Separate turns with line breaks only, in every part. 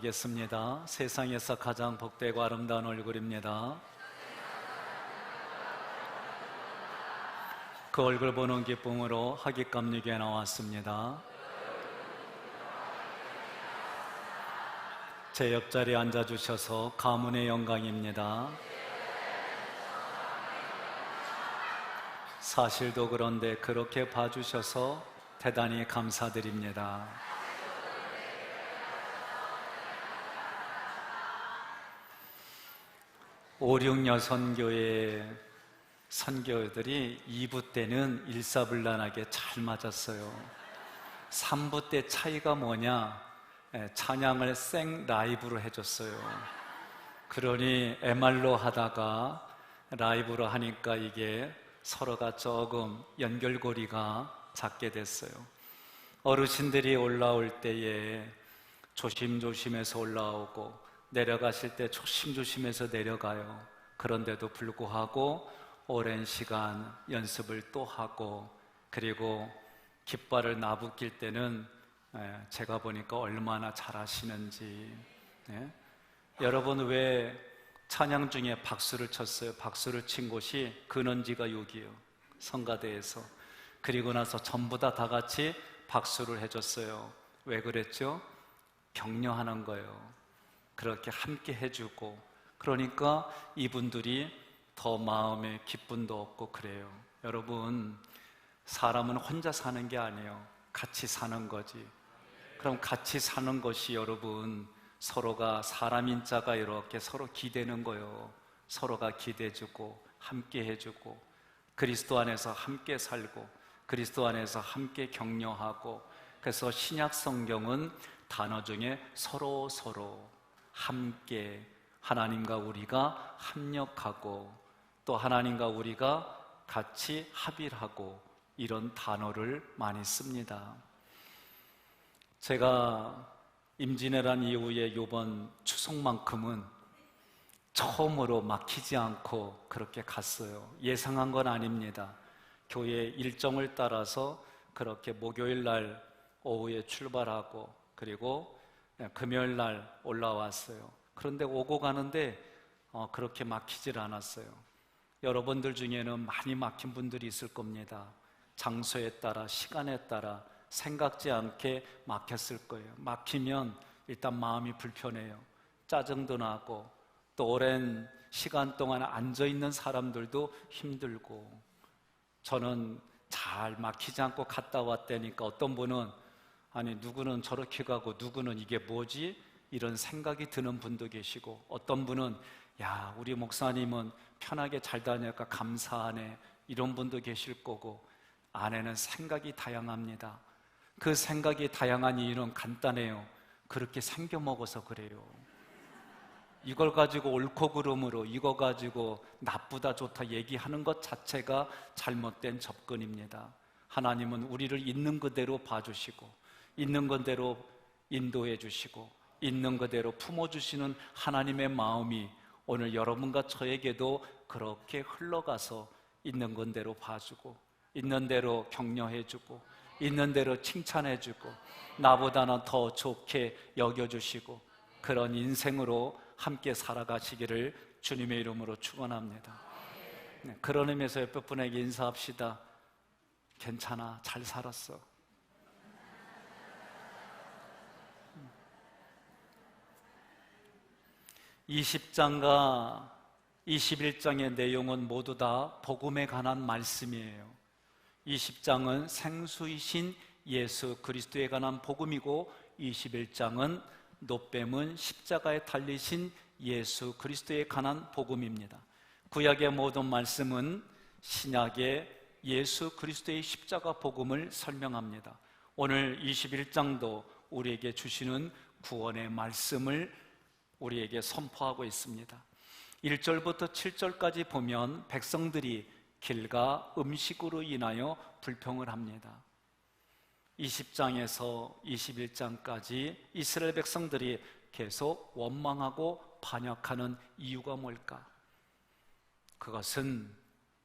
겠습니다. 세상에서 가장 복되고 아름다운 얼굴입니다. 그 얼굴 보는 기쁨으로 하객감리교에 나왔습니다. 제 옆자리에 앉아주셔서 가문의 영광입니다. 사실도 그런데 그렇게 봐주셔서 대단히 감사드립니다. 오륙여선교회 선교들이 2부 때는 일사불란하게 잘 맞았어요. 3부 때 차이가 뭐냐? 찬양을 생 라이브로 해줬어요. 그러니 MR로 하다가 라이브로 하니까 이게 서로가 조금 연결고리가 작게 됐어요. 어르신들이 올라올 때에 조심조심해서 올라오고 내려가실 때 조심조심해서 내려가요. 그런데도 불구하고 오랜 시간 연습을 또 하고, 그리고 깃발을 나부낄 때는 제가 보니까 얼마나 잘하시는지. 여러분, 왜 찬양 중에 박수를 쳤어요? 박수를 친 곳이 근원지가 여기요, 성가대에서. 그리고 나서 전부 다 같이 박수를 해줬어요. 왜 그랬죠? 격려하는 거예요. 그렇게 함께 해주고, 그러니까 이분들이 더 마음에 기쁨도 얻고 그래요. 여러분, 사람은 혼자 사는 게 아니에요. 같이 사는 거지. 그럼 같이 사는 것이 여러분, 서로가 사람인 자가 이렇게 서로 기대는 거예요. 서로가 기대주고 함께 해주고, 그리스도 안에서 함께 살고, 그리스도 안에서 함께 격려하고. 그래서 신약 성경은 단어 중에 서로 함께, 하나님과 우리가 합력하고 또 하나님과 우리가 같이 합일하고, 이런 단어를 많이 씁니다. 제가 임진왜란 이후에 이번 추석만큼은 처음으로 막히지 않고 그렇게 갔어요. 예상한 건 아닙니다. 교회 일정을 따라서 그렇게 목요일 날 오후에 출발하고, 그리고 금요일 날 올라왔어요. 그런데 오고 가는데 그렇게 막히질 않았어요. 여러분들 중에는 많이 막힌 분들이 있을 겁니다. 장소에 따라, 시간에 따라 생각지 않게 막혔을 거예요. 막히면 일단 마음이 불편해요. 짜증도 나고, 또 오랜 시간 동안 앉아있는 사람들도 힘들고. 저는 잘 막히지 않고 갔다 왔다니까 어떤 분은 아니, 누구는 저렇게 가고 누구는 이게 뭐지? 이런 생각이 드는 분도 계시고, 어떤 분은 야, 우리 목사님은 편하게 잘 다니니까 감사하네, 이런 분도 계실 거고. 안에는 생각이 다양합니다. 그 생각이 다양한 이유는 간단해요. 그렇게 생겨 먹어서 그래요. 이걸 가지고 옳고 그름으로, 이거 가지고 나쁘다 좋다 얘기하는 것 자체가 잘못된 접근입니다. 하나님은 우리를 있는 그대로 봐주시고, 있는 그대로 인도해 주시고, 있는 그대로 품어주시는 하나님의 마음이 오늘 여러분과 저에게도 그렇게 흘러가서 있는 그대로 봐주고, 있는 대로 격려해주고, 있는 대로 칭찬해주고, 나보다는 더 좋게 여겨주시고, 그런 인생으로 함께 살아가시기를 주님의 이름으로 축원합니다. 그런 의미에서 옆에 분에게 인사합시다. 괜찮아, 잘 살았어. 20장과 21장의 내용은 모두 다 복음에 관한 말씀이에요. 20장은 생수이신 예수 그리스도에 관한 복음이고, 21장은 노뱀은 십자가에 달리신 예수 그리스도에 관한 복음입니다. 구약의 모든 말씀은 신약의 예수 그리스도의 십자가 복음을 설명합니다. 오늘 21장도 우리에게 주시는 구원의 말씀을 우리에게 선포하고 있습니다. 1절부터 7절까지 보면 백성들이 길과 음식으로 인하여 불평을 합니다. 20장에서 21장까지 이스라엘 백성들이 계속 원망하고 반역하는 이유가 뭘까? 그것은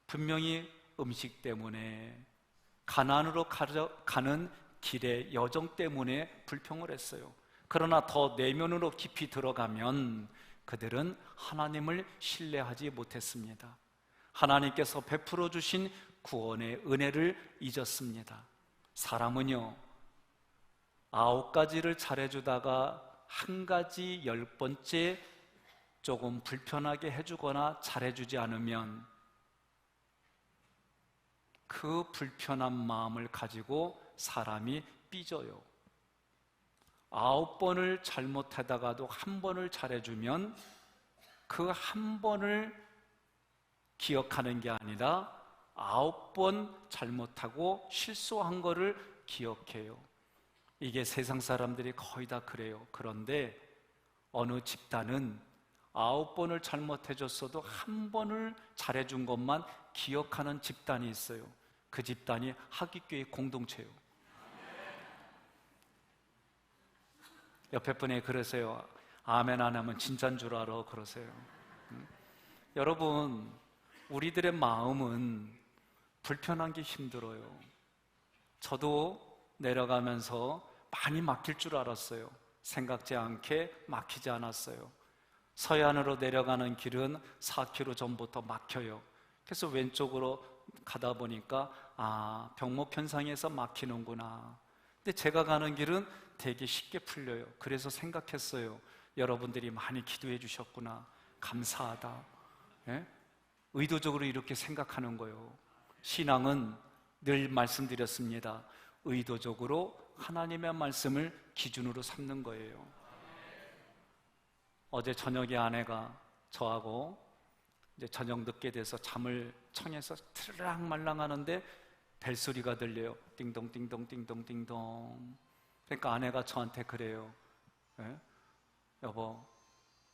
분명히 음식 때문에, 가나안으로 가는 길의 여정 때문에 불평을 했어요. 그러나 더 내면으로 깊이 들어가면 그들은 하나님을 신뢰하지 못했습니다. 하나님께서 베풀어 주신 구원의 은혜를 잊었습니다. 사람은요, 9가지를 잘해주다가 한 가지 10번째 조금 불편하게 해주거나 잘해주지 않으면 그 불편한 마음을 가지고 사람이 삐져요. 9번을 잘못하다가도 한 번을 잘해주면 그 한 번을 기억하는 게 아니라 9번 잘못하고 실수한 거를 기억해요. 이게 세상 사람들이 거의 다 그래요. 그런데 어느 집단은 9번을 잘못해줬어도 한 번을 잘해준 것만 기억하는 집단이 있어요. 그 집단이 하기교회 공동체예요. 옆에 분이 그러세요. 아멘 안 하면 진짜인 줄 알아 그러세요. 여러분, 우리들의 마음은 불편한 게 힘들어요. 저도 내려가면서 많이 막힐 줄 알았어요. 생각지 않게 막히지 않았어요. 서해안으로 내려가는 길은 4km 전부터 막혀요. 그래서 왼쪽으로 가다 보니까 병목현상에서 막히는구나. 근데 제가 가는 길은 되게 쉽게 풀려요. 그래서 생각했어요. 여러분들이 많이 기도해 주셨구나. 감사하다. 예? 의도적으로 이렇게 생각하는 거예요. 신앙은 늘 말씀드렸습니다. 의도적으로 하나님의 말씀을 기준으로 삼는 거예요. 어제 저녁에 아내가 저하고 이제 저녁 늦게 돼서 잠을 청해서 트르락 말랑하는데 벨소리가 들려요. 띵동 띵동 띵동 띵동. 그러니까 아내가 저한테 그래요. 예? 여보,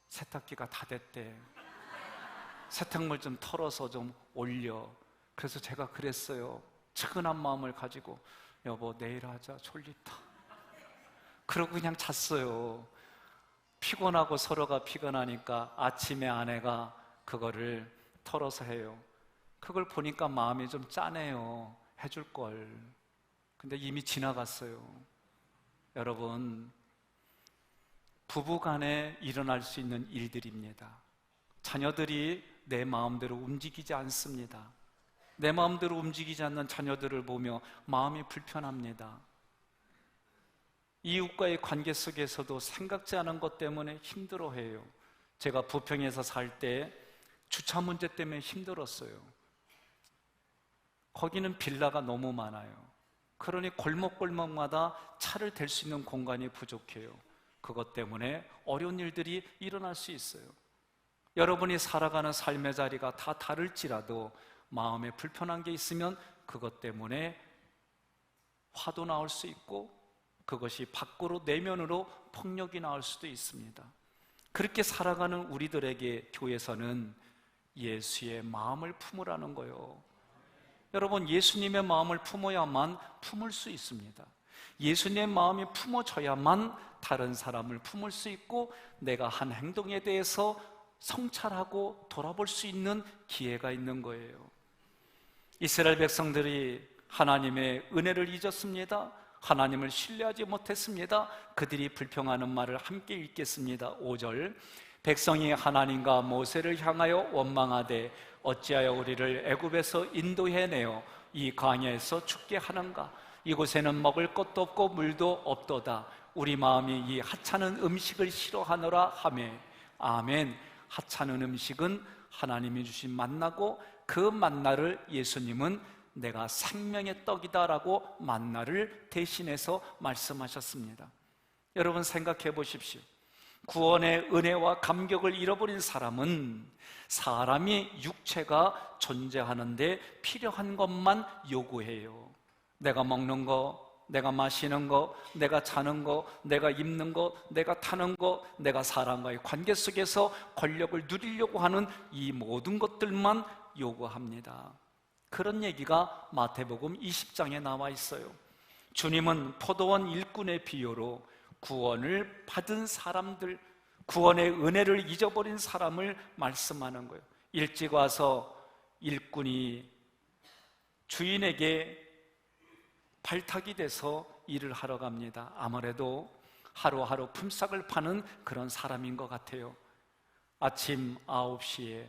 세탁기가 다 됐대. 세탁물 좀 털어서 좀 올려. 그래서 제가 그랬어요. 측은한 마음을 가지고 여보, 내일 하자. 졸립다. 그러고 그냥 잤어요. 피곤하고 서로가 피곤하니까 아침에 아내가 그거를 털어서 해요. 그걸 보니까 마음이 좀 짠해요. 해줄 걸. 근데 이미 지나갔어요. 여러분, 부부간에 일어날 수 있는 일들입니다. 자녀들이 내 마음대로 움직이지 않습니다. 내 마음대로 움직이지 않는 자녀들을 보며 마음이 불편합니다. 이웃과의 관계 속에서도 생각지 않은 것 때문에 힘들어해요. 제가 부평에서 살 때 주차 문제 때문에 힘들었어요. 거기는 빌라가 너무 많아요. 그러니 골목골목마다 차를 댈 수 있는 공간이 부족해요. 그것 때문에 어려운 일들이 일어날 수 있어요. 여러분이 살아가는 삶의 자리가 다 다를지라도 마음에 불편한 게 있으면 그것 때문에 화도 나올 수 있고 그것이 밖으로 내면으로 폭력이 나올 수도 있습니다. 그렇게 살아가는 우리들에게 교회에서는 예수의 마음을 품으라는 거예요. 여러분, 예수님의 마음을 품어야만 품을 수 있습니다. 예수님의 마음이 품어져야만 다른 사람을 품을 수 있고 내가 한 행동에 대해서 성찰하고 돌아볼 수 있는 기회가 있는 거예요. 이스라엘 백성들이 하나님의 은혜를 잊었습니다. 하나님을 신뢰하지 못했습니다. 그들이 불평하는 말을 함께 읽겠습니다. 5절, 백성이 하나님과 모세를 향하여 원망하되 어찌하여 우리를 애굽에서 인도해내어 이 광야에서 죽게 하는가? 이곳에는 먹을 것도 없고 물도 없도다. 우리 마음이 이 하찮은 음식을 싫어하노라 하매. 아멘. 하찮은 음식은 하나님이 주신 만나고 그 만나를 예수님은 내가 생명의 떡이다라고 만나를 대신해서 말씀하셨습니다. 여러분 생각해 보십시오. 구원의 은혜와 감격을 잃어버린 사람은 사람이 육체가 존재하는데 필요한 것만 요구해요. 내가 먹는 거, 내가 마시는 거, 내가 자는 거, 내가 입는 거, 내가 타는 거, 내가 사람과의 관계 속에서 권력을 누리려고 하는 이 모든 것들만 요구합니다. 그런 얘기가 마태복음 20장에 나와 있어요. 주님은 포도원 일꾼의 비유로 구원을 받은 사람들, 구원의 은혜를 잊어버린 사람을 말씀하는 거예요. 일찍 와서 일꾼이 주인에게 발탁이 돼서 일을 하러 갑니다. 아무래도 하루하루 품삯을 파는 그런 사람인 것 같아요. 아침 9시에,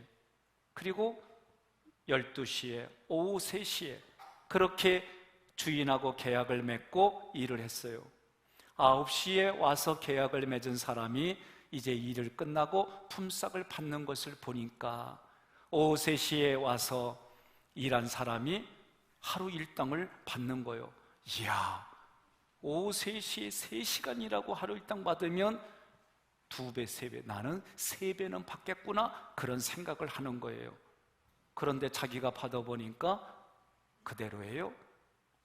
그리고 12시에, 오후 3시에 그렇게 주인하고 계약을 맺고 일을 했어요. 9시에 와서 계약을 맺은 사람이 이제 일을 끝나고 품삯을 받는 것을 보니까 오후 3시에 와서 일한 사람이 하루 일당을 받는 거예요. 이야, 오후 3시에 3시간 일하고 하루 일당 받으면 2배, 3배, 나는 3배는 받겠구나, 그런 생각을 하는 거예요. 그런데 자기가 받아보니까 그대로예요.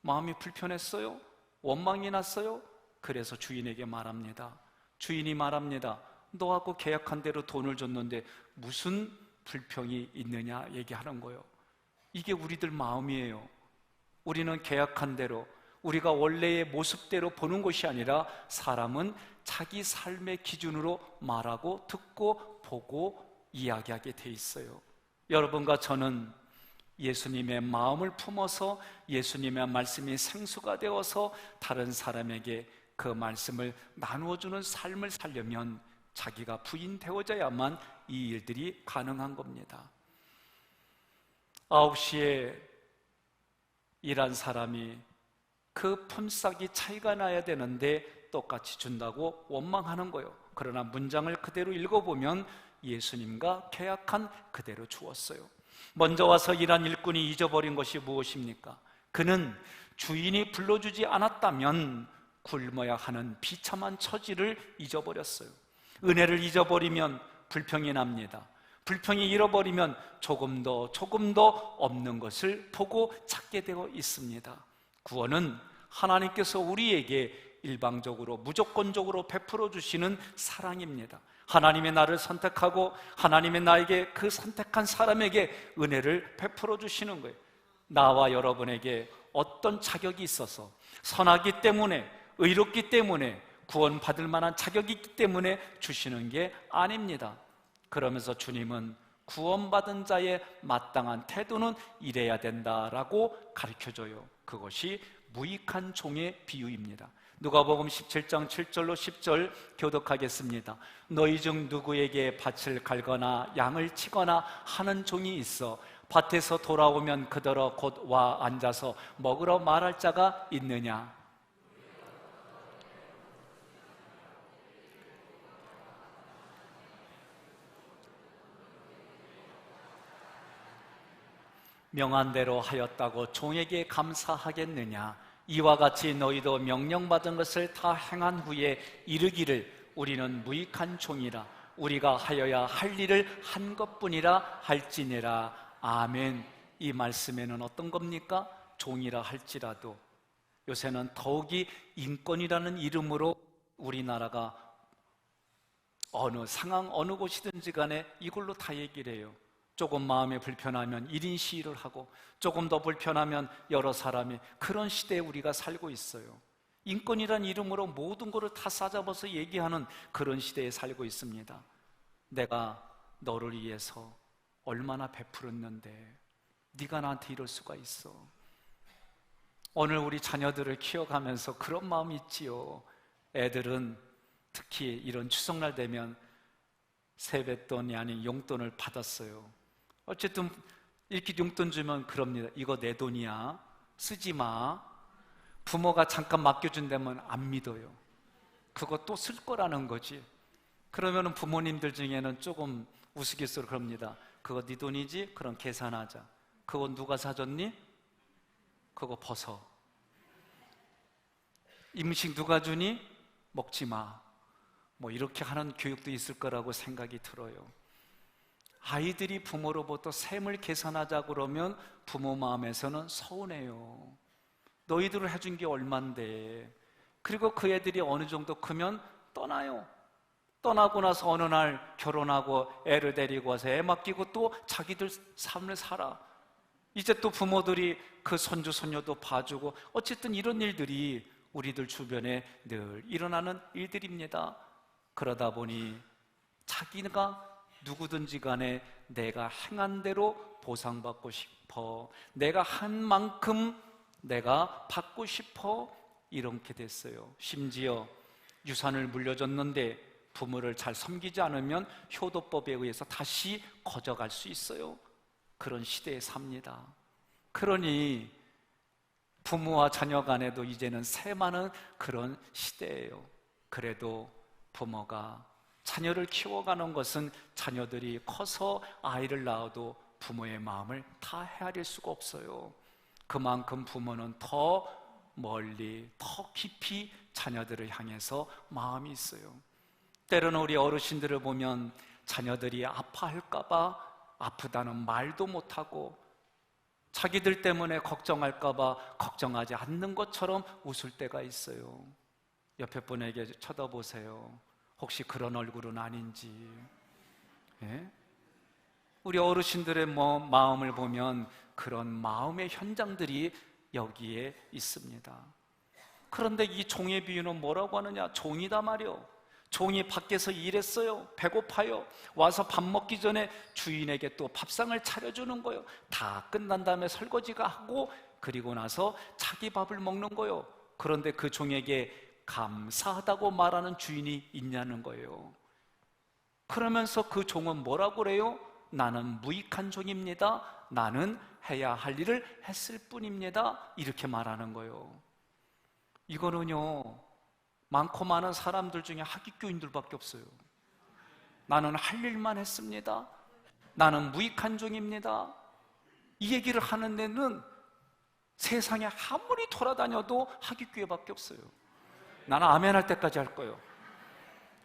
마음이 불편했어요. 원망이 났어요. 그래서 주인에게 말합니다. 주인이 말합니다. 너하고 계약한 대로 돈을 줬는데 무슨 불평이 있느냐 얘기하는 거예요. 이게 우리들 마음이에요. 우리는 계약한 대로, 우리가 원래의 모습대로 보는 것이 아니라 사람은 자기 삶의 기준으로 말하고 듣고 보고 이야기하게 돼 있어요. 여러분과 저는 예수님의 마음을 품어서 예수님의 말씀이 생수가 되어서 다른 사람에게 그 말씀을 나누어주는 삶을 살려면 자기가 부인되어져야만 이 일들이 가능한 겁니다. 9시에 일한 사람이 그 품삯이 차이가 나야 되는데 똑같이 준다고 원망하는 거예요. 그러나 문장을 그대로 읽어보면 예수님과 계약한 그대로 주었어요. 먼저 와서 일한 일꾼이 잊어버린 것이 무엇입니까? 그는 주인이 불러주지 않았다면 굶어야 하는 비참한 처지를 잊어버렸어요. 은혜를 잊어버리면 불평이 납니다. 불평이 잃어버리면 조금 더 없는 것을 보고 찾게 되어 있습니다. 구원은 하나님께서 우리에게 일방적으로 무조건적으로 베풀어 주시는 사랑입니다. 하나님의 나를 선택하고 하나님의 나에게 그 선택한 사람에게 은혜를 베풀어 주시는 거예요. 나와 여러분에게 어떤 자격이 있어서, 선하기 때문에, 의롭기 때문에, 구원받을 만한 자격이 있기 때문에 주시는 게 아닙니다. 그러면서 주님은 구원받은 자의 마땅한 태도는 이래야 된다라고 가르쳐줘요. 그것이 무익한 종의 비유입니다. 누가복음 17장 7절로 10절 교독하겠습니다. 너희 중 누구에게 밭을 갈거나 양을 치거나 하는 종이 있어 밭에서 돌아오면 그더러 곧 와 앉아서 먹으러 말할 자가 있느냐? 명한 대로 하였다고 종에게 감사하겠느냐? 이와 같이 너희도 명령받은 것을 다 행한 후에 이르기를 우리는 무익한 종이라, 우리가 하여야 할 일을 한 것뿐이라 할지니라. 아멘. 이 말씀에는 어떤 겁니까? 종이라 할지라도. 요새는 더욱이 인권이라는 이름으로 우리나라가 어느 상황 어느 곳이든지 간에 이걸로 다 얘기를 해요. 조금 마음이 불편하면 1인 시위를 하고, 조금 더 불편하면 여러 사람이, 그런 시대에 우리가 살고 있어요. 인권이란 이름으로 모든 것을 다 싸잡아서 얘기하는 그런 시대에 살고 있습니다. 내가 너를 위해서 얼마나 베풀었는데 네가 나한테 이럴 수가 있어. 오늘 우리 자녀들을 키워가면서 그런 마음이 있지요. 애들은 특히 이런 추석날 되면 세뱃돈이 아닌 용돈을 받았어요. 어쨌든 이렇게 용돈 주면 그럽니다. 이거 내 돈이야, 쓰지 마. 부모가 잠깐 맡겨준다면 안 믿어요. 그거 또 쓸 거라는 거지. 그러면 부모님들 중에는 조금 우스갯소리로 그럽니다. 그거 네 돈이지? 그럼 계산하자. 그거 누가 사줬니? 그거 벗어. 음식 누가 주니? 먹지 마. 뭐 이렇게 하는 교육도 있을 거라고 생각이 들어요. 아이들이 부모로부터 셈을 계산하자 그러면 부모 마음에서는 서운해요. 너희들을 해준 게 얼만데. 그리고 그 애들이 어느 정도 크면 떠나요. 떠나고 나서 어느 날 결혼하고 애를 데리고 와서 애 맡기고 또 자기들 삶을 살아. 이제 또 부모들이 그 손주 손녀도 봐주고, 어쨌든 이런 일들이 우리들 주변에 늘 일어나는 일들입니다. 그러다 보니 자기가 누구든지 간에 내가 행한 대로 보상받고 싶어, 내가 한 만큼 내가 받고 싶어, 이렇게 됐어요. 심지어 유산을 물려줬는데 부모를 잘 섬기지 않으면 효도법에 의해서 다시 거저갈 수 있어요. 그런 시대에 삽니다. 그러니 부모와 자녀 간에도 이제는 세많은 그런 시대예요. 그래도 부모가 자녀를 키워가는 것은 자녀들이 커서 아이를 낳아도 부모의 마음을 다 헤아릴 수가 없어요. 그만큼 부모는 더 멀리, 더 깊이 자녀들을 향해서 마음이 있어요. 때로는 우리 어르신들을 보면 자녀들이 아파할까봐 아프다는 말도 못하고 자기들 때문에 걱정할까봐 걱정하지 않는 것처럼 웃을 때가 있어요. 옆에 분에게 쳐다보세요. 혹시 그런 얼굴은 아닌지. 예? 우리 어르신들의 마음을 보면 그런 마음의 현장들이 여기에 있습니다. 그런데 이 종의 비유는 뭐라고 하느냐? 종이다 말이요. 종이 밖에서 일했어요. 배고파요. 와서 밥 먹기 전에 주인에게 또 밥상을 차려주는 거예요. 다 끝난 다음에 설거지가 하고 그리고 나서 자기 밥을 먹는 거예요. 그런데 그 종에게 감사하다고 말하는 주인이 있냐는 거예요. 그러면서 그 종은 뭐라고 그래요? 나는 무익한 종입니다. 나는 해야 할 일을 했을 뿐입니다. 이렇게 말하는 거예요. 이거는요, 많고 많은 사람들 중에 하기교인들밖에 없어요. 나는 할 일만 했습니다. 나는 무익한 종입니다. 이 얘기를 하는 데는 세상에 아무리 돌아다녀도 하기교회밖에 없어요. 나는 아멘 할 때까지 할 거예요.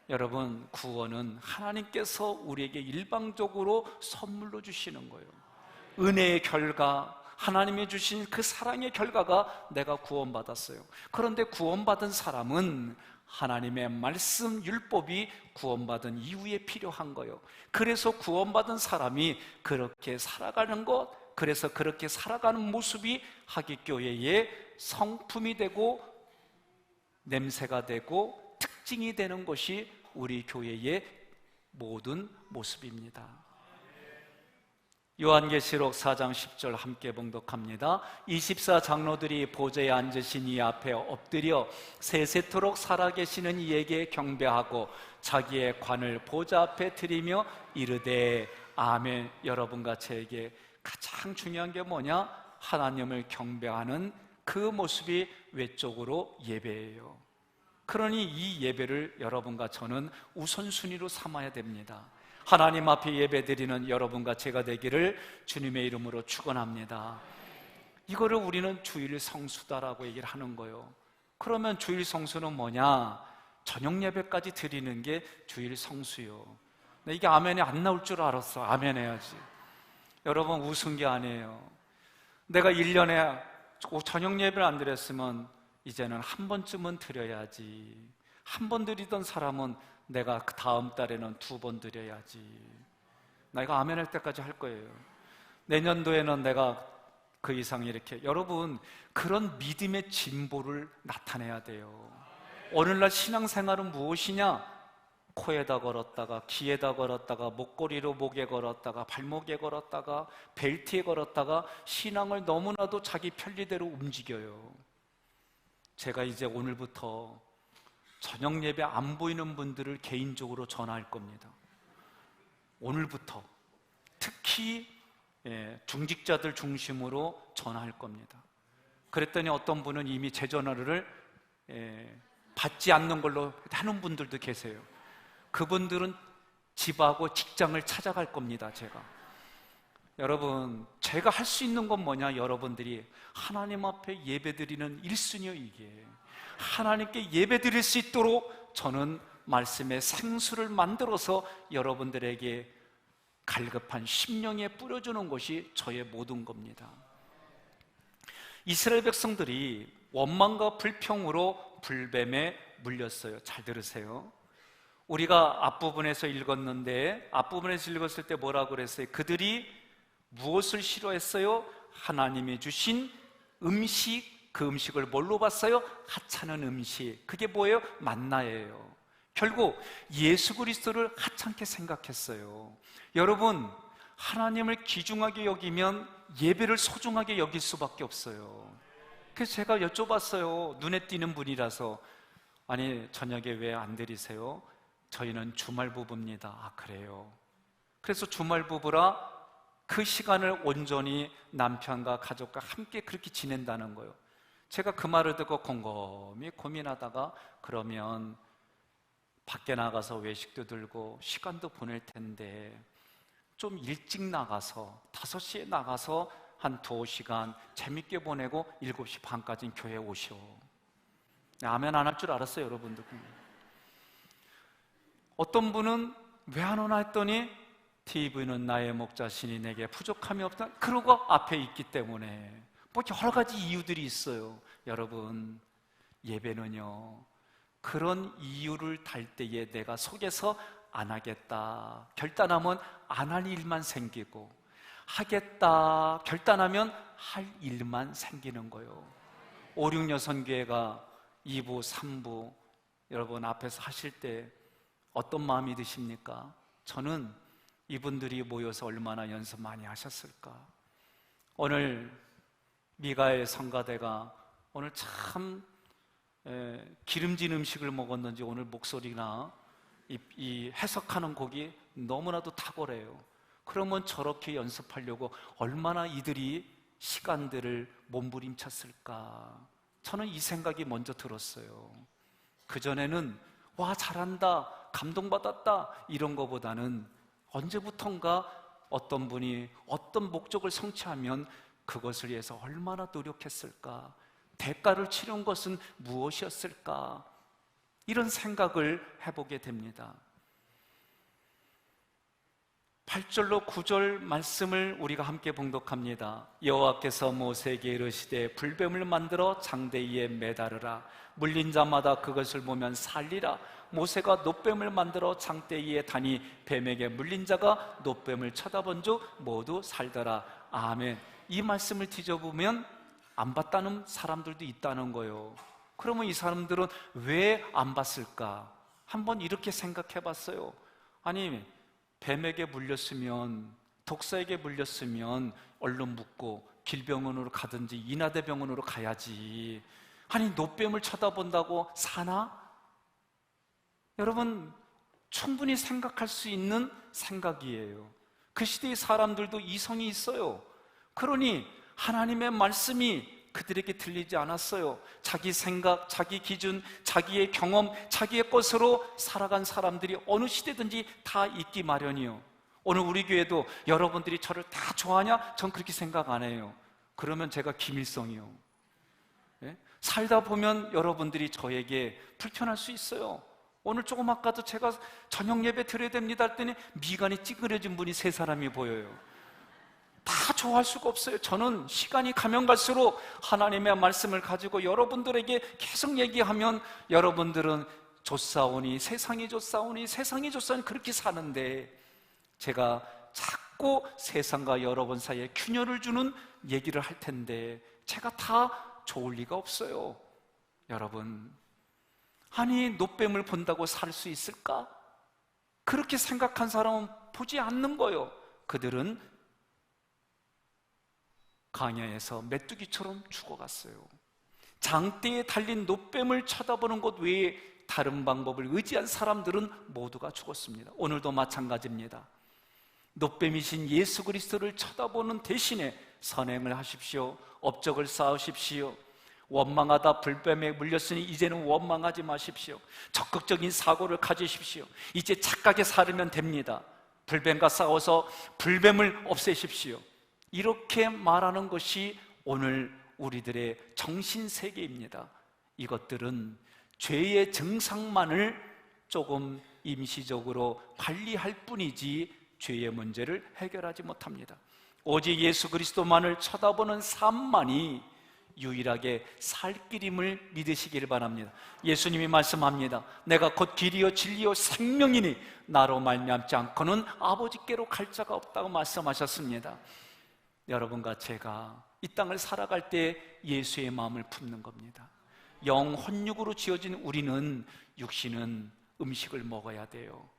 여러분, 구원은 하나님께서 우리에게 일방적으로 선물로 주시는 거예요. 은혜의 결과, 하나님이 주신 그 사랑의 결과가 내가 구원받았어요. 그런데 구원받은 사람은 하나님의 말씀, 율법이 구원받은 이후에 필요한 거예요. 그래서 구원받은 사람이 그렇게 살아가는 것, 그래서 그렇게 살아가는 모습이 하기교회의 성품이 되고 냄새가 되고 특징이 되는 것이 우리 교회의 모든 모습입니다. 요한계시록 4장 10절 함께 봉독합니다. 24 장로들이 보좌에 앉으신 이 앞에 엎드려 세세토록 살아계시는 이에게 경배하고 자기의 관을 보좌 앞에 드리며 이르되 아멘. 여러분과 저에게 가장 중요한 게 뭐냐? 하나님을 경배하는 그 모습이 외적으로 예배예요. 그러니 이 예배를 여러분과 저는 우선순위로 삼아야 됩니다. 하나님 앞에 예배드리는 여러분과 제가 되기를 주님의 이름으로 축원합니다. 이거를 우리는 주일 성수다라고 얘기를 하는 거예요. 그러면 주일 성수는 뭐냐? 저녁 예배까지 드리는 게 주일 성수요. 이게 아멘이 안 나올 줄 알았어. 아멘 해야지. 여러분, 웃은 게 아니에요. 내가 1년에 저녁 예배를 안 드렸으면 이제는 한 번쯤은 드려야지. 한 번 드리던 사람은 내가 그 다음 달에는 2번 드려야지. 내가 아멘 할 때까지 할 거예요. 내년도에는 내가 그 이상 이렇게. 여러분, 그런 믿음의 진보를 나타내야 돼요. 오늘날 신앙생활은 무엇이냐? 코에다 걸었다가, 귀에다 걸었다가, 목걸이로 목에 걸었다가, 발목에 걸었다가, 벨트에 걸었다가 신앙을 너무나도 자기 편리대로 움직여요. 제가 이제 오늘부터 저녁 예배 안 보이는 분들을 개인적으로 전화할 겁니다. 오늘부터 특히 중직자들 중심으로 전화할 겁니다. 그랬더니 어떤 분은 이미 제 전화를 받지 않는 걸로 하는 분들도 계세요. 그분들은 집하고 직장을 찾아갈 겁니다. 여러분, 제가 할 수 있는 건 뭐냐? 여러분들이 하나님 앞에 예배드리는 1순위요. 이게 하나님께 예배드릴 수 있도록 저는 말씀의 생수를 만들어서 여러분들에게 갈급한 심령에 뿌려주는 것이 저의 모든 겁니다. 이스라엘 백성들이 원망과 불평으로 불뱀에 물렸어요. 잘 들으세요. 우리가 앞부분에서 읽었는데, 앞부분에서 읽었을 때 뭐라고 그랬어요? 그들이 무엇을 싫어했어요? 하나님이 주신 음식, 그 음식을 뭘로 봤어요? 하찮은 음식. 그게 뭐예요? 만나예요. 결국 예수 그리스도를 하찮게 생각했어요. 여러분, 하나님을 귀중하게 여기면 예배를 소중하게 여길 수밖에 없어요. 그래서 제가 여쭤봤어요. 눈에 띄는 분이라서. 아니, 저녁에 왜 안 드리세요? 저희는 주말 부부입니다. 아, 그래요? 그래서 주말 부부라 그 시간을 온전히 남편과 가족과 함께 그렇게 지낸다는 거예요. 제가 그 말을 듣고 곰곰이 고민하다가, 그러면 밖에 나가서 외식도 들고 시간도 보낼 텐데 좀 일찍 나가서 5시에 나가서 한 2시간 재밌게 보내고 7시 반까지는 교회에 오셔. 아멘 안 할 줄 알았어요, 여러분들. 어떤 분은 왜 안 오나 했더니 TV는 나의 목자시니 내게 부족함이 없다, 그러고 앞에 있기 때문에. 뭐 여러 가지 이유들이 있어요. 여러분, 예배는요, 그런 이유를 달 때에 내가 속에서 안 하겠다 결단하면 안 할 일만 생기고, 하겠다 결단하면 할 일만 생기는 거예요. 566교회가 2부, 3부 여러분 앞에서 하실 때 어떤 마음이 드십니까? 저는 이분들이 모여서 얼마나 연습 많이 하셨을까. 오늘 미가의 성가대가 오늘 참 기름진 음식을 먹었는지 오늘 목소리나 이 해석하는 곡이 너무나도 탁월해요. 그러면 저렇게 연습하려고 얼마나 이들이 시간들을 몸부림쳤을까. 저는 이 생각이 먼저 들었어요. 그전에는 와 잘한다, 감동받았다 이런 거보다는 언제부턴가 어떤 분이 어떤 목적을 성취하면 그것을 위해서 얼마나 노력했을까, 대가를 치른 것은 무엇이었을까, 이런 생각을 해보게 됩니다. 8절로 9절 말씀을 우리가 함께 봉독합니다. 여호와께서 모세에게 이르시되 불뱀을 만들어 장대 위에 매달으라. 물린 자마다 그것을 보면 살리라. 모세가 놋뱀을 만들어 장대 위에 다니 뱀에게 물린 자가 놋뱀을 쳐다본 즉 모두 살더라. 아멘. 이 말씀을 뒤져보면 안 봤다는 사람들도 있다는 거예요. 그러면 이 사람들은 왜 안 봤을까? 한번 이렇게 생각해 봤어요. 아니, 뱀에게 물렸으면, 독사에게 물렸으면 얼른 묻고 길병원으로 가든지 인하대병원으로 가야지. 아니, 놋뱀을 쳐다본다고 사나? 여러분, 충분히 생각할 수 있는 생각이에요. 그 시대의 사람들도 이성이 있어요. 그러니 하나님의 말씀이 그들에게 들리지 않았어요. 자기 생각, 자기 기준, 자기의 경험, 자기의 것으로 살아간 사람들이 어느 시대든지 다 있기 마련이요. 오늘 우리 교회도 여러분들이 저를 다 좋아하냐? 전 그렇게 생각 안 해요. 그러면 제가 김일성이요. 예? 살다 보면 여러분들이 저에게 불편할 수 있어요. 오늘 조금 아까도 제가 저녁 예배 드려야 됩니다 했더니 미간이 찌그러진 분이 3사람이 보여요. 다 좋아할 수가 없어요. 저는 시간이 가면 갈수록 하나님의 말씀을 가지고 여러분들에게 계속 얘기하면 여러분들은 좋사오니 세상이 좋사오니 세상이 좋사오니 그렇게 사는데, 제가 자꾸 세상과 여러분 사이에 균열을 주는 얘기를 할 텐데 제가 다 좋을 리가 없어요. 여러분, 아니 놋뱀을 본다고 살 수 있을까? 그렇게 생각한 사람은 보지 않는 거예요. 그들은 광야에서 메뚜기처럼 죽어갔어요. 장대에 달린 놋뱀을 쳐다보는 것 외에 다른 방법을 의지한 사람들은 모두가 죽었습니다. 오늘도 마찬가지입니다. 놋뱀이신 예수 그리스도를 쳐다보는 대신에 선행을 하십시오. 업적을 쌓으십시오. 원망하다 불뱀에 물렸으니 이제는 원망하지 마십시오. 적극적인 사고를 가지십시오. 이제 착하게 살면 됩니다. 불뱀과 싸워서 불뱀을 없애십시오. 이렇게 말하는 것이 오늘 우리들의 정신세계입니다. 이것들은 죄의 증상만을 조금 임시적으로 관리할 뿐이지 죄의 문제를 해결하지 못합니다. 오직 예수 그리스도만을 쳐다보는 삶만이 유일하게 살 길임을 믿으시길 바랍니다. 예수님이 말씀합니다. 내가 곧 길이요 진리요 생명이니 나로 말미암지 않고는 아버지께로 갈 자가 없다고 말씀하셨습니다. 여러분과 제가 이 땅을 살아갈 때 예수의 마음을 품는 겁니다. 영 혼육으로 지어진 우리는, 육신은 음식을 먹어야 돼요.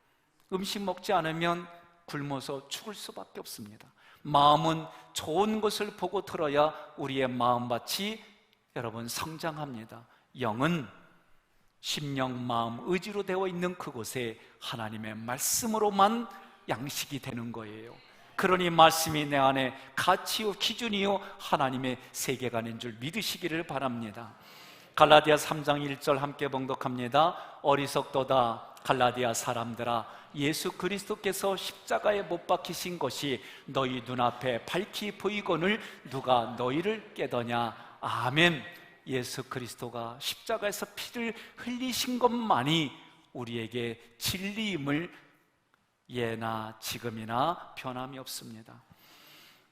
음식 먹지 않으면 굶어서 죽을 수밖에 없습니다. 마음은 좋은 것을 보고 들어야 우리의 마음밭이 여러분 성장합니다. 영은 심령, 마음, 의지로 되어 있는 그곳에 하나님의 말씀으로만 양식이 되는 거예요. 그러니 말씀이 내 안에 가치요 기준이요 하나님의 세계관인 줄 믿으시기를 바랍니다. 갈라디아 3장 1절 함께 봉독합니다. 어리석도다 갈라디아 사람들아, 예수 그리스도께서 십자가에 못 박히신 것이 너희 눈앞에 밝히 보이거늘 누가 너희를 깨더냐. 아멘. 예수 그리스도가 십자가에서 피를 흘리신 것만이 우리에게 진리임을 예나 지금이나 변함이 없습니다.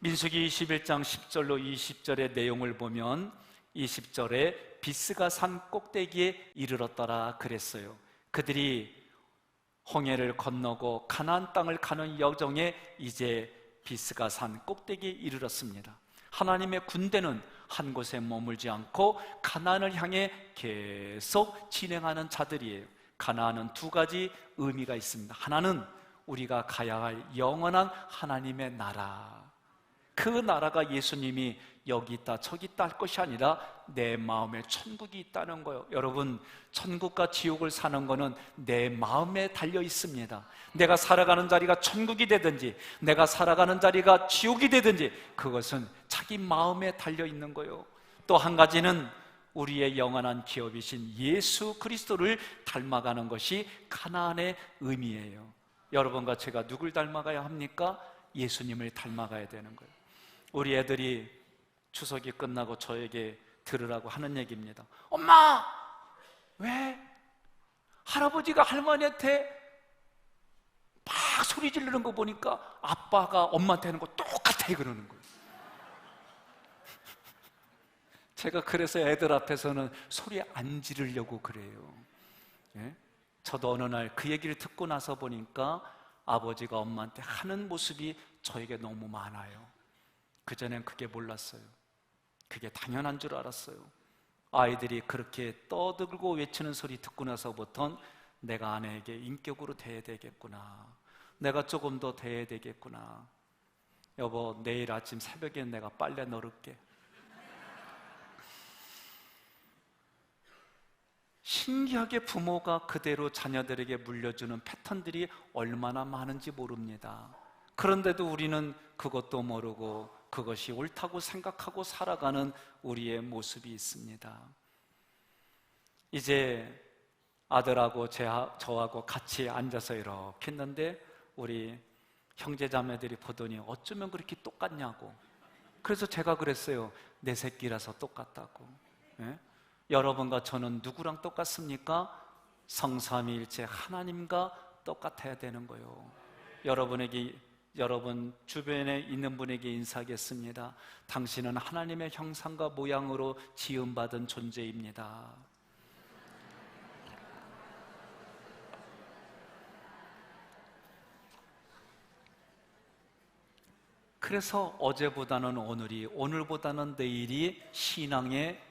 민수기 21장 10절로 20절의 내용을 보면 20절에 비스가 산 꼭대기에 이르렀더라 그랬어요. 그들이 홍해를 건너고 가나안 땅을 가는 여정에 이제 비스가 산 꼭대기에 이르렀습니다. 하나님의 군대는 한 곳에 머물지 않고 가나안을 향해 계속 진행하는 자들이에요. 가나안은 두 가지 의미가 있습니다. 하나는 우리가 가야 할 영원한 하나님의 나라, 그 나라가 예수님이 여기 있다 저기 있다 할 것이 아니라 내 마음에 천국이 있다는 거예요. 여러분, 천국과 지옥을 사는 거는 내 마음에 달려 있습니다. 내가 살아가는 자리가 천국이 되든지 내가 살아가는 자리가 지옥이 되든지 그것은 자기 마음에 달려 있는 거예요. 또 한 가지는 우리의 영원한 기업이신 예수 그리스도를 닮아가는 것이 가나안의 의미예요. 여러분과 제가 누굴 닮아가야 합니까? 예수님을 닮아가야 되는 거예요. 우리 애들이 추석이 끝나고 저에게 들으라고 하는 얘기입니다. 엄마! 왜? 할아버지가 할머니한테 막 소리 지르는 거 보니까 아빠가 엄마한테 하는 거 똑같아 그러는 거예요. 제가 그래서 애들 앞에서는 소리 안 지르려고 그래요. 예? 저도 어느 날 그 얘기를 듣고 나서 보니까 아버지가 엄마한테 하는 모습이 저에게 너무 많아요. 그전엔 그게 몰랐어요. 그게 당연한 줄 알았어요. 아이들이 그렇게 떠들고 외치는 소리 듣고 나서부터는 내가 아내에게 인격으로 대해야 되겠구나, 내가 조금 더 대해야 되겠구나. 여보, 내일 아침 새벽에 내가 빨래 널을게. 신기하게 부모가 그대로 자녀들에게 물려주는 패턴들이 얼마나 많은지 모릅니다. 그런데도 우리는 그것도 모르고 그것이 옳다고 생각하고 살아가는 우리의 모습이 있습니다. 이제 아들하고 저하고 같이 앉아서 이렇게 했는데 우리 형제자매들이 보더니 어쩌면 그렇게 똑같냐고. 그래서 제가 그랬어요. 내 새끼라서 똑같다고. 예? 여러분과 저는 누구랑 똑같습니까? 성삼위일체 하나님과 똑같아야 되는 거예요. 여러분 주변에 있는 분에게 인사하겠습니다. 당신은 하나님의 형상과 모양으로 지음받은 존재입니다. 그래서 어제보다는 오늘이, 오늘보다는 내일이 신앙의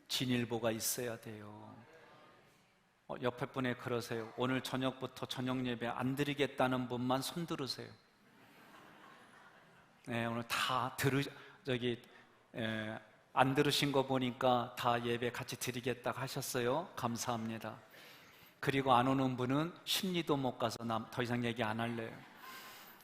진일보가 있어야 돼요. 옆에 분에 그러세요. 오늘 저녁부터 저녁 예배 안 드리겠다는 분만 손 들으세요. 네, 오늘 다 안 들으신 거 보니까 다 예배 같이 드리겠다 하셨어요. 감사합니다. 그리고 안 오는 분은 심리도 못 가서 더 이상 얘기 안 할래요.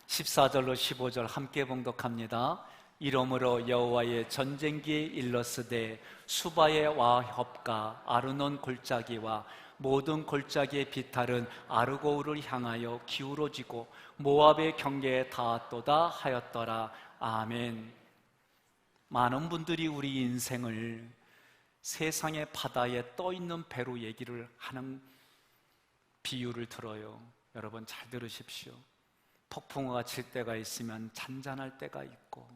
14절로 15절 함께 봉독합니다. 이러므로 여호와의 전쟁기에 일렀으되 수바의 와협과 아르논 골짜기와 모든 골짜기의 비탈은 아르고우를 향하여 기울어지고 모압의 경계에 닿았도다 하였더라. 아멘. 많은 분들이 우리 인생을 세상의 바다에 떠있는 배로 얘기를 하는 비유를 들어요. 여러분 잘 들으십시오. 폭풍우가 칠 때가 있으면 잔잔할 때가 있고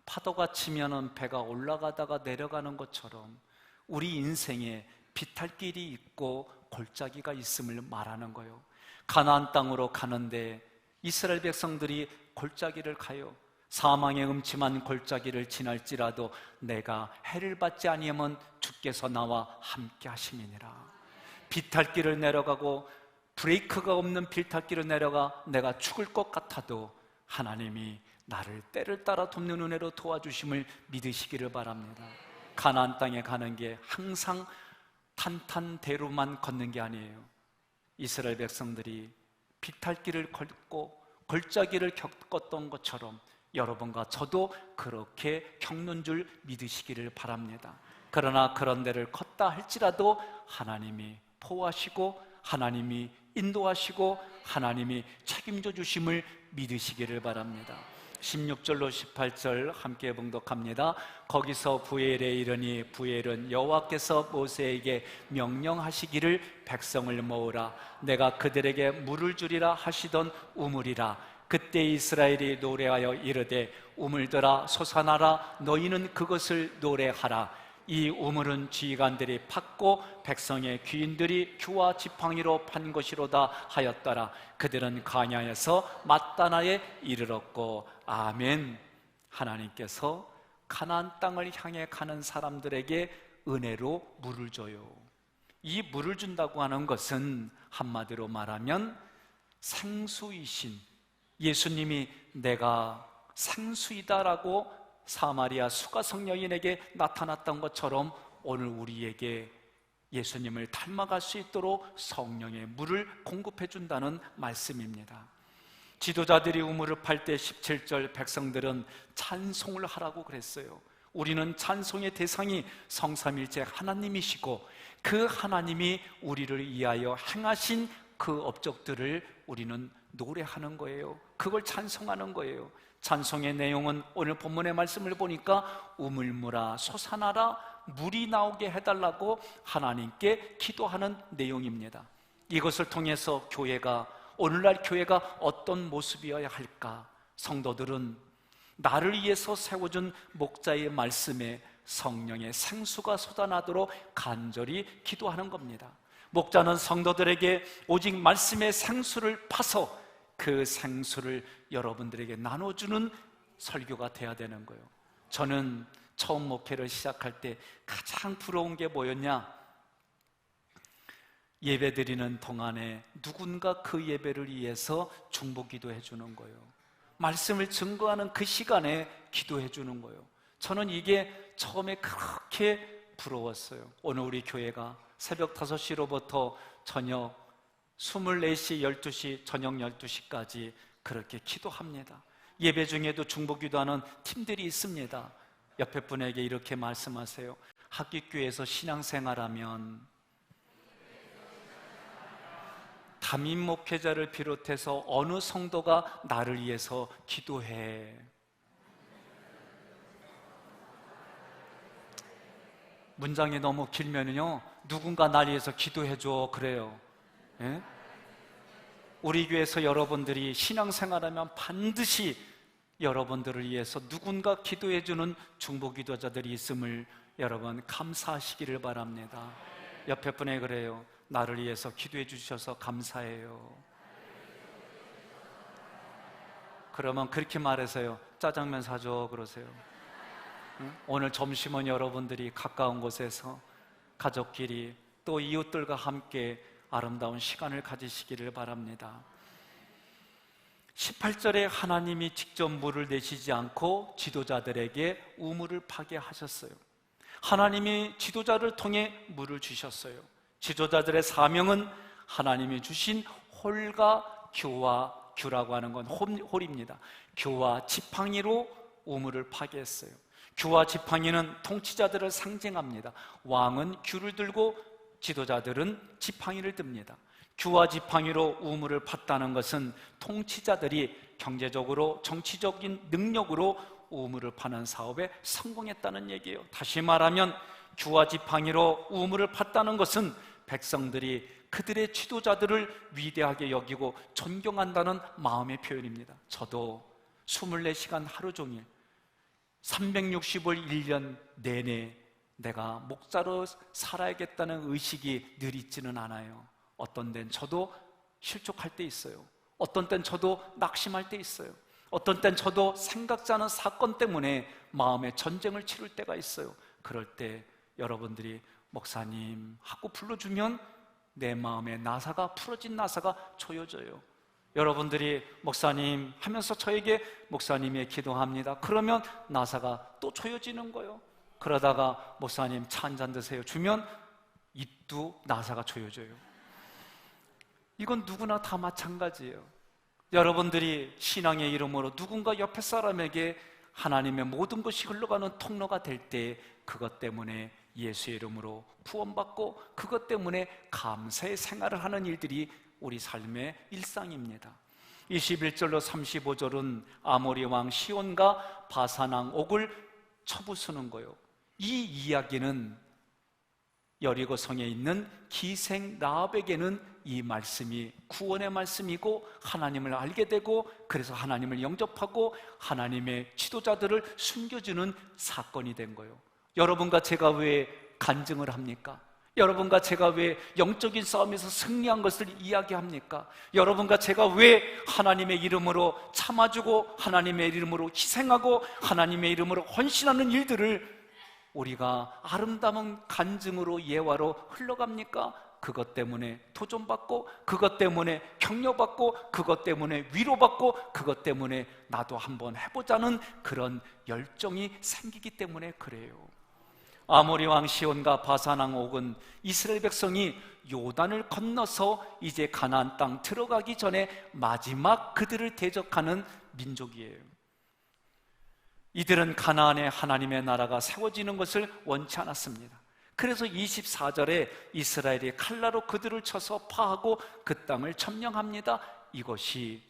파도가 치면은 배가 올라가다가 내려가는 것처럼 우리 인생에 비탈길이 있고 골짜기가 있음을 말하는 거예요. 가나안 땅으로 가는데 이스라엘 백성들이 골짜기를 가요. 사망의 음침한 골짜기를 지날지라도 내가 해를 받지 아니하면 주께서 나와 함께 하심이니라. 비탈길을 내려가고 브레이크가 없는 비탈길을 내려가 내가 죽을 것 같아도 하나님이 나를 때를 따라 돕는 은혜로 도와주심을 믿으시기를 바랍니다. 가나안 땅에 가는 게 항상 탄탄대로만 걷는 게 아니에요. 이스라엘 백성들이 비탈길을 걷고 골짜기를 겪었던 것처럼 여러분과 저도 그렇게 겪는 줄 믿으시기를 바랍니다. 그러나 그런 데를 걷다 할지라도 하나님이 보호하시고 하나님이 인도하시고 하나님이 책임져 주심을 믿으시기를 바랍니다. 16절로 18절 함께 봉독합니다. 거기서 부엘에 이르니 부엘은 여호와께서 모세에게 명령하시기를 백성을 모으라 내가 그들에게 물을 주리라 하시던 우물이라. 그때 이스라엘이 노래하여 이르되 우물들아 솟아나라 너희는 그것을 노래하라. 이 우물은 지휘관들이 팠고 백성의 귀인들이 규와 지팡이로 판 것이로다 하였더라. 그들은 가냐에서 맞다나에 이르렀고. 아멘. 하나님께서 가나안 땅을 향해 가는 사람들에게 은혜로 물을 줘요. 이 물을 준다고 하는 것은 한마디로 말하면 생수이신 예수님이 내가 생수이다라고 사마리아 수가성 여인에게 나타났던 것처럼 오늘 우리에게 예수님을 닮아갈 수 있도록 성령의 물을 공급해 준다는 말씀입니다. 지도자들이 우물을 팔 때 17절 백성들은 찬송을 하라고 그랬어요. 우리는 찬송의 대상이 성삼일체 하나님이시고 그 하나님이 우리를 위하여 행하신 그 업적들을 우리는 노래하는 거예요. 그걸 찬송하는 거예요. 찬송의 내용은 오늘 본문의 말씀을 보니까 우물물아 솟아나라 물이 나오게 해달라고 하나님께 기도하는 내용입니다. 이것을 통해서 교회가 오늘날 교회가 어떤 모습이어야 할까? 성도들은 나를 위해서 세워준 목자의 말씀에 성령의 생수가 쏟아나도록 간절히 기도하는 겁니다. 목자는 성도들에게 오직 말씀의 생수를 파서 그 생수를 여러분들에게 나눠주는 설교가 돼야 되는 거예요. 저는 처음 목회를 시작할 때 가장 부러운 게 뭐였냐? 예배 드리는 동안에 누군가 그 예배를 위해서 중보 기도해 주는 거예요. 말씀을 증거하는 그 시간에 기도해 주는 거예요. 저는 이게 처음에 그렇게 부러웠어요. 오늘 우리 교회가 새벽 5시로부터 저녁 24시, 12시, 저녁 12시까지 그렇게 기도합니다. 예배 중에도 중보 기도하는 팀들이 있습니다. 옆에 분에게 이렇게 말씀하세요. 학기교회에서 신앙생활하면 담임 목회자를 비롯해서 어느 성도가 나를 위해서 기도해. 문장이 너무 길면요 누군가 날 위해서 기도해줘 그래요. 예? 우리 교회에서 여러분들이 신앙생활하면 반드시 여러분들을 위해서 누군가 기도해주는 중보기도자들이 있음을 여러분 감사하시기를 바랍니다. 옆에 분에 그래요. 나를 위해서 기도해 주셔서 감사해요. 그러면 그렇게 말해서요 짜장면 사줘 그러세요. 응? 오늘 점심은 여러분들이 가까운 곳에서 가족끼리 또 이웃들과 함께 아름다운 시간을 가지시기를 바랍니다. 18절에 하나님이 직접 물을 내시지 않고 지도자들에게 우물을 파게 하셨어요. 하나님이 지도자를 통해 물을 주셨어요. 지도자들의 사명은 하나님이 주신 홀과 규라고 하는 건 홀입니다. 규와 지팡이로 우물을 파게 했어요. 규와 지팡이는 통치자들을 상징합니다. 왕은 규를 들고 지도자들은 지팡이를 듭니다. 규와 지팡이로 우물을 팠다는 것은 통치자들이 경제적으로 정치적인 능력으로 우물을 파는 사업에 성공했다는 얘기예요. 다시 말하면 규와 지팡이로 우물을 팠다는 것은 백성들이 그들의 지도자들을 위대하게 여기고 존경한다는 마음의 표현입니다. 저도 24시간 하루 종일 365일 1년 내내 내가 목자로 살아야겠다는 의식이 늘 있지는 않아요. 어떤 때는 저도 실족할 때 있어요. 어떤 때는 저도 낙심할 때 있어요. 어떤 때는 저도 생각지 않은 사건 때문에 마음의 전쟁을 치를 때가 있어요. 그럴 때 여러분들이 목사님 하고 불러주면 내 마음의 나사가 풀어진 나사가 조여져요. 여러분들이 목사님 하면서 저에게 목사님이 기도합니다. 그러면 나사가 또 조여지는 거예요. 그러다가 목사님 차 한잔 드세요 주면 입도 나사가 조여져요. 이건 누구나 다 마찬가지예요. 여러분들이 신앙의 이름으로 누군가 옆에 사람에게 하나님의 모든 것이 흘러가는 통로가 될 때 그것 때문에 예수의 이름으로 구원받고 그것 때문에 감사의 생활을 하는 일들이 우리 삶의 일상입니다. 21절로 35절은 아모리 왕 시온과 바산 왕 옥을 쳐부수는 거예요. 이 이야기는 여리고성에 있는 기생 라합에게는 이 말씀이 구원의 말씀이고 하나님을 알게 되고 그래서 하나님을 영접하고 하나님의 지도자들을 숨겨주는 사건이 된 거예요. 여러분과 제가 왜 간증을 합니까? 여러분과 제가 왜 영적인 싸움에서 승리한 것을 이야기합니까? 여러분과 제가 왜 하나님의 이름으로 참아주고 하나님의 이름으로 희생하고 하나님의 이름으로 헌신하는 일들을 우리가 아름다운 간증으로 예화로 흘러갑니까? 그것 때문에 도전받고 그것 때문에 격려받고 그것 때문에 위로받고 그것 때문에 나도 한번 해보자는 그런 열정이 생기기 때문에 그래요. 아모리 왕 시온과 바산 왕 옥은 이스라엘 백성이 요단을 건너서 이제 가나안 땅 들어가기 전에 마지막 그들을 대적하는 민족이에요. 이들은 가나안에 하나님의 나라가 세워지는 것을 원치 않았습니다. 그래서 24절에 이스라엘이 칼라로 그들을 쳐서 파하고 그 땅을 점령합니다. 이것이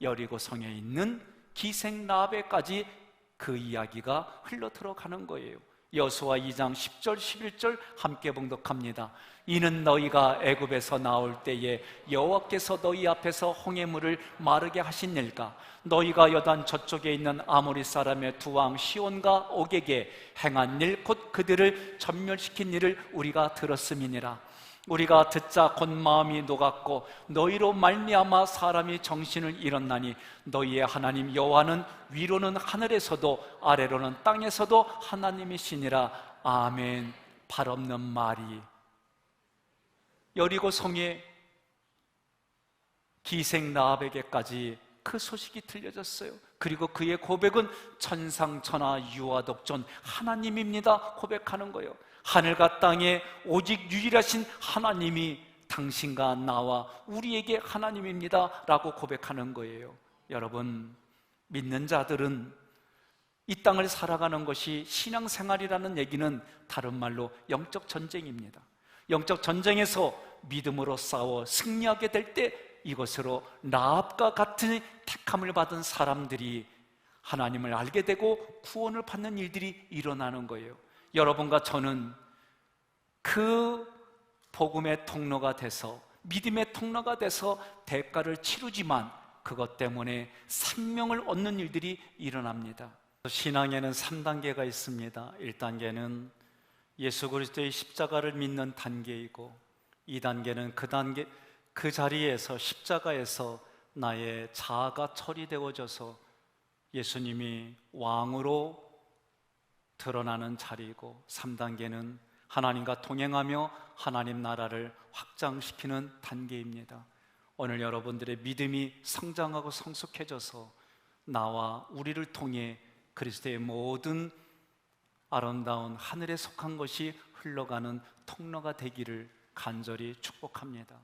여리고 성에 있는 기생 라합에까지 그 이야기가 흘러 들어가는 거예요. 여호수아 2장 10절 11절 함께 봉독합니다. 이는 너희가 애굽에서 나올 때에 여호와께서 너희 앞에서 홍해물을 마르게 하신 일까? 너희가 여단 저쪽에 있는 아모리 사람의 두 왕 시온과 옥에게 행한 일 곧 그들을 전멸시킨 일을 우리가 들었음이니라. 우리가 듣자 곧 마음이 녹았고 너희로 말미암아 사람이 정신을 잃었나니 너희의 하나님 여호와는 위로는 하늘에서도 아래로는 땅에서도 하나님이시니라. 아멘. 발 없는 말이 여리고 성의 기생 라합에게까지 그 소식이 들려졌어요. 그리고 그의 고백은 천상천하 유아독존 하나님입니다 고백하는 거예요. 하늘과 땅에 오직 유일하신 하나님이 당신과 나와 우리에게 하나님입니다 라고 고백하는 거예요. 여러분, 믿는 자들은 이 땅을 살아가는 것이 신앙생활이라는 얘기는 다른 말로 영적 전쟁입니다. 영적 전쟁에서 믿음으로 싸워 승리하게 될 때 이것으로 라합과 같은 택함을 받은 사람들이 하나님을 알게 되고 구원을 받는 일들이 일어나는 거예요. 여러분과 저는 그 복음의 통로가 돼서 믿음의 통로가 돼서 대가를 치르지만 그것 때문에 생명을 얻는 일들이 일어납니다. 신앙에는 3단계가 있습니다. 1단계는 예수 그리스도의 십자가를 믿는 단계이고 2단계는 그 자리에서 십자가에서 나의 자아가 처리되어져서 예수님이 왕으로 드러나는 자리이고 3단계는 하나님과 동행하며 하나님 나라를 확장시키는 단계입니다. 오늘 여러분들의 믿음이 성장하고 성숙해져서 나와 우리를 통해 그리스도의 모든 아름다운 하늘에 속한 것이 흘러가는 통로가 되기를 간절히 축복합니다.